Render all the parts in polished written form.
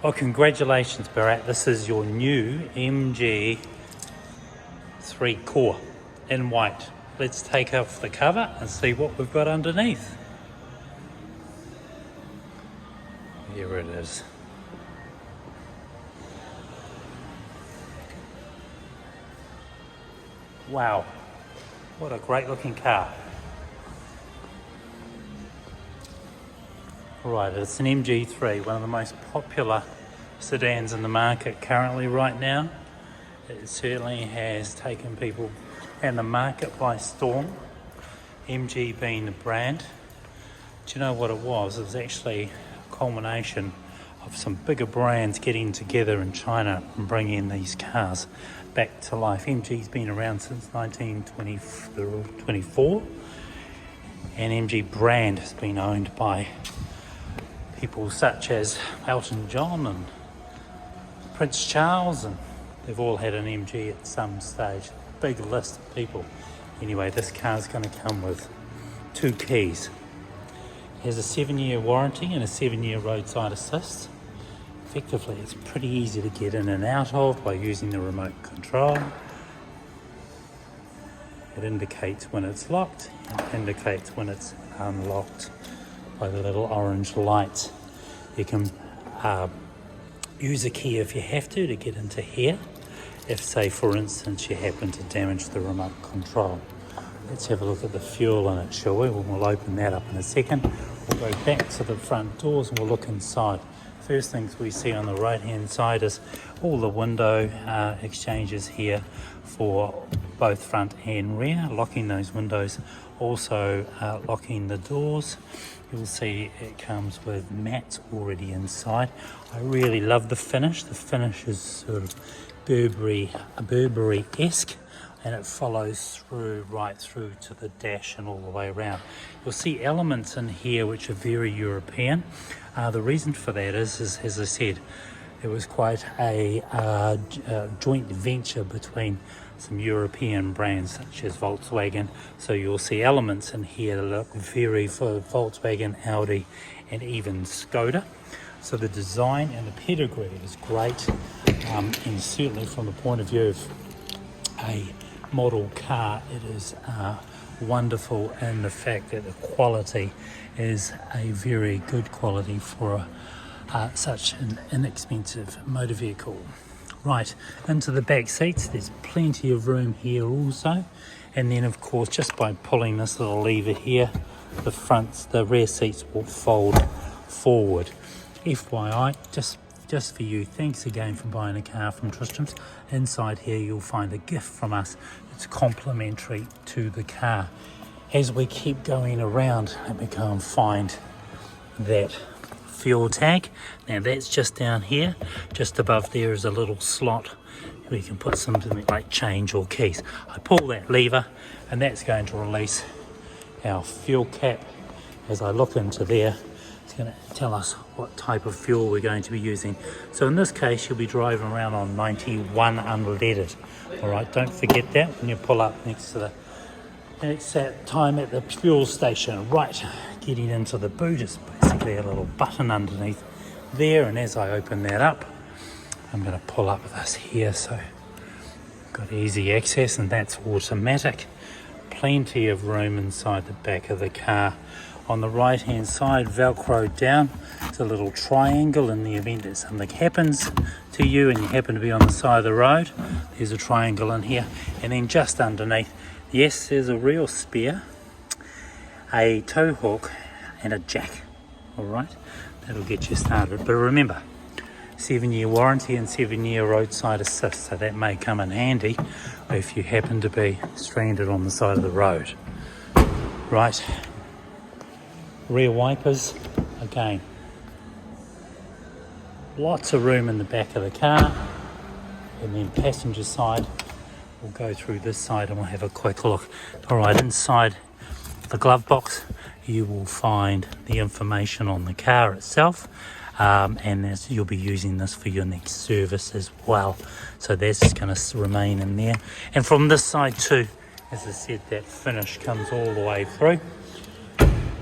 Well, congratulations, Barat. This is your new MG3 Core in white. Let's take off the cover and see what we've got underneath. Here it is. Wow, what a great looking car. Right, it's an MG3, one of the most popular sedans in the market currently right now. It certainly has taken people and the market by storm, MG being the brand. Do you know what it was? It was actually a culmination of some bigger brands getting together in China and bringing these cars back to life. MG's been around since 1924, and MG brand has been owned by people such as Elton John and Prince Charles, and they've all had an MG at some stage. Big list of people. Anyway, this car's going to come with 2 keys. It has a 7-year warranty and a 7-year roadside assist. Effectively, it's pretty easy to get in and out of by using the remote control. It indicates when it's locked, it indicates when it's unlocked by the little orange lights. You can use a key if you have to get into here, if say for instance you happen to damage the remote control. Let's have a look at the fuel in it, shall we? We'll open that up in a second. We'll go back to the front doors and we'll look inside. First things we see on the right hand side is all the window exchanges here for both front and rear, locking those windows, also locking the doors. You'll see it comes with mats already inside. I really love the finish. The finish is sort of Burberry-esque, and it follows through right through to the dash and all the way around. You'll see elements in here which are very European. The reason for that is as I said, it was quite a joint venture between some European brands such as Volkswagen. So you'll see elements in here that look very for Volkswagen, Audi, and even Skoda. So the design and the pedigree is great, and certainly from the point of view of a model car, it is wonderful in the fact that the quality is a very good quality for such an inexpensive motor vehicle. Right, into the back seats, there's plenty of room here also, and then of course just by pulling this little lever here, the rear seats will fold forward. FYI, just for you, thanks again for buying a car from Tristram's. Inside here you'll find a gift from us. It's complimentary to the car. As we keep going around, let me go and find that fuel tank. Now that's just down here. Just above there is a little slot where you can put something like change or keys. I pull that lever and that's going to release our fuel cap. As I look into there, it's going to tell us what type of fuel we're going to be using. So in this case, you'll be driving around on 91 unleaded. All right, don't forget that when you pull up next to the time at the fuel station. Right, getting into the boot is basically a little button underneath there, and as I open that up, I'm going to pull up this here, so I've got easy access, and that's automatic. Plenty of room inside the back of the car. On the right hand side, velcro down, it's a little triangle in the event that something happens to you and you happen to be on the side of the road. There's a triangle in here, and then just underneath, yes, there's a real spare, a tow hook and a jack. All right, that'll get you started. But remember, 7-year warranty and 7-year roadside assist, so that may come in handy if you happen to be stranded on the side of the road. Right, rear wipers, again, lots of room in the back of the car, and then passenger side, we'll go through this side and we'll have a quick look. All right, inside the glove box you will find the information on the car itself, and you'll be using this for your next service as well, so that's going to remain in there. And from this side too, as I said, that finish comes all the way through.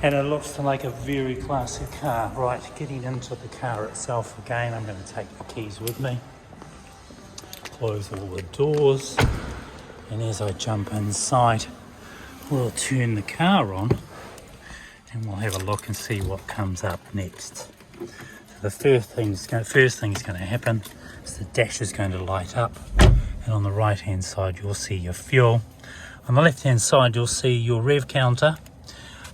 And it looks like a very classic car. Right, getting into the car itself again, I'm going to take the keys with me, close all the doors, and as I jump inside, we'll turn the car on and we'll have a look and see what comes up next. So the first thing's going to happen is the dash is going to light up, and on the right hand side you'll see your fuel. On the left hand side you'll see your rev counter.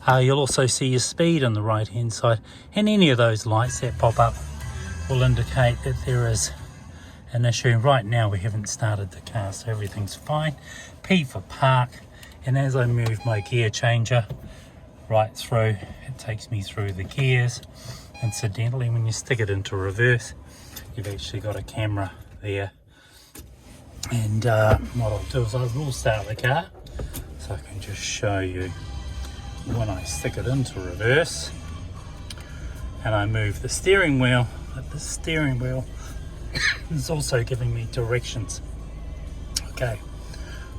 You'll also see your speed on the right hand side, and any of those lights that pop up will indicate that there is an issue. Right now we haven't started the car, so everything's fine. P for park, and as I move my gear changer right through, it takes me through the gears. Incidentally, when you stick it into reverse, you've actually got a camera there. And what I'll do is I will start the car, so I can just show you. When I stick it into reverse and I move the steering wheel, the steering wheel is also giving me directions. Okay,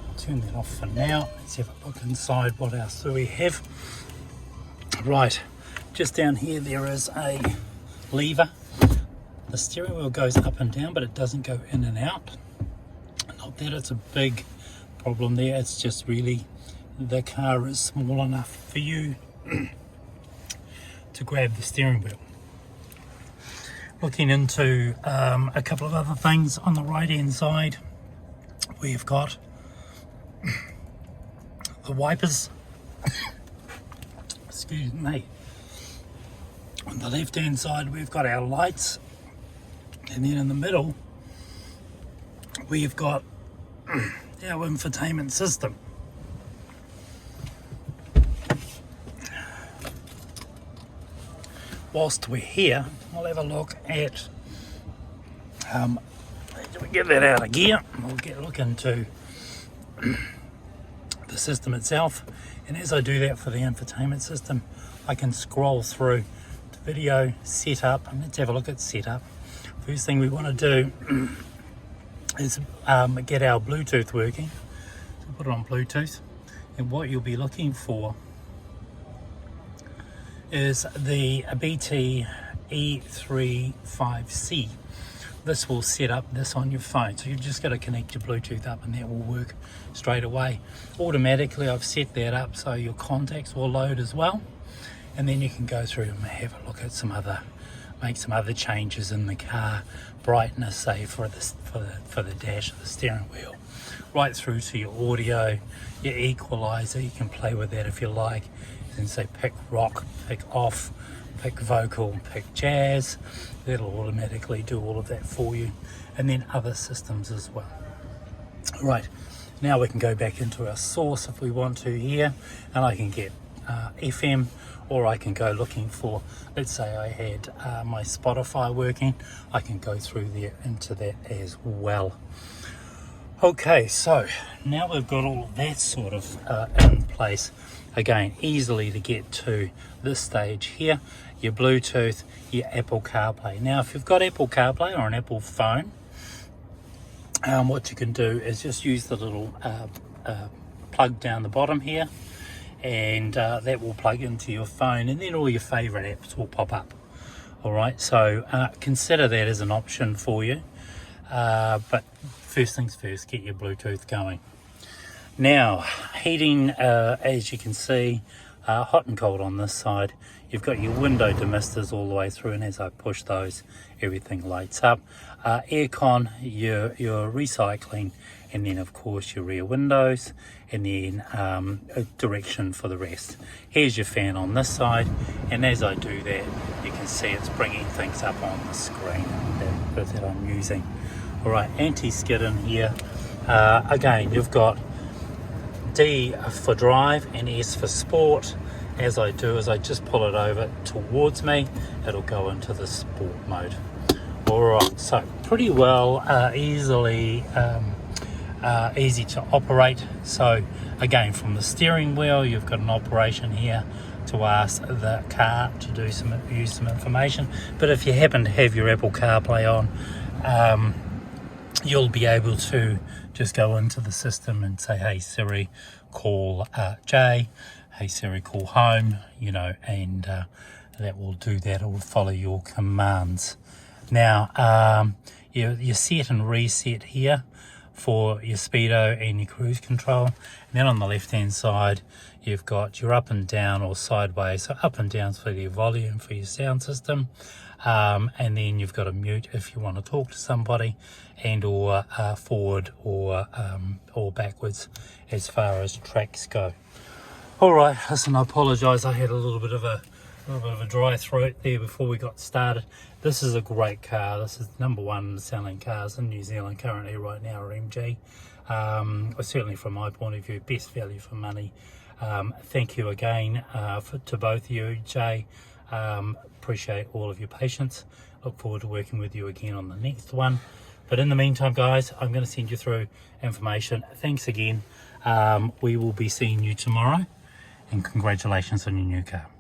I'll turn that off for now. Let's have a look inside. What else do we have? Right, just down here there is a lever. The steering wheel goes up and down, but it doesn't go in and out. Not that it's a big problem there, it's just really the car is small enough for you to grab the steering wheel. Looking into a couple of other things on the right hand side, we've got the wipers. Excuse me. On the left hand side we've got our lights, and then in the middle we've got our infotainment system. Whilst we're here, we'll have a look at, we get that out of gear, we'll look into the system itself, and as I do that for the infotainment system, I can scroll through the video setup, and let's have a look at setup. First thing we want to do is get our Bluetooth working, so put it on Bluetooth, and what you'll be looking for is the BT E35C. This will set up this on your phone, so you've just got to connect your Bluetooth up and that will work straight away. Automatically I've set that up so your contacts will load as well, and then you can go through and have a look at make some other changes in the car. Brightness, say for the dash of the steering wheel, right through to your audio, your equalizer. You can play with that if you like, and say pick rock, pick off, pick vocal, pick jazz. That'll automatically do all of that for you, and then other systems as well. Right, now we can go back into our source if we want to here, and I can get FM, or I can go looking for, let's say I had my Spotify working, I can go through there into that as well. Okay, so now we've got all of that sort of in place. Again, easily to get to this stage here, your Bluetooth, your Apple CarPlay. Now, if you've got Apple CarPlay or an Apple phone, what you can do is just use the little plug down the bottom here, and that will plug into your phone, and then all your favorite apps will pop up. All right, so consider that as an option for you. But first things first, get your Bluetooth going. Now, heating, as you can see, hot and cold on this side. You've got your window demisters all the way through, and as I push those, everything lights up. Aircon, your recycling, and then of course your rear windows, and then a direction for the rest. Here's your fan on this side, and as I do that, you can see it's bringing things up on the screen that I'm using. All right, anti-skid in here. Again, you've got D for drive and S for sport. As I do is I just pull it over towards me, it'll go into the sport mode. Alright, so pretty well easy to operate. So again, from the steering wheel, you've got an operation here to ask the car to use some information. But if you happen to have your Apple CarPlay on, you'll be able to just go into the system and say, hey Siri, call Jay, hey Siri, call home, you know, and that will do that. It will follow your commands. Now, you set and reset here for your speedo and your cruise control. And then on the left hand side, you've got your up and down or sideways. So up and down for your volume for your sound system. And then you've got a mute if you want to talk to somebody, and or forward or backwards as far as tracks go. All right, listen, I apologise. I had a little bit of a dry throat there before we got started. This is a great car. This is number one selling cars in New Zealand currently right now, are MG. Certainly from my point of view, best value for money. Thank you again to both of you, Jay. Appreciate all of your patience. Look forward to working with you again on the next one. But in the meantime, guys, I'm going to send you through information. Thanks again. We will be seeing you tomorrow, and congratulations on your new car.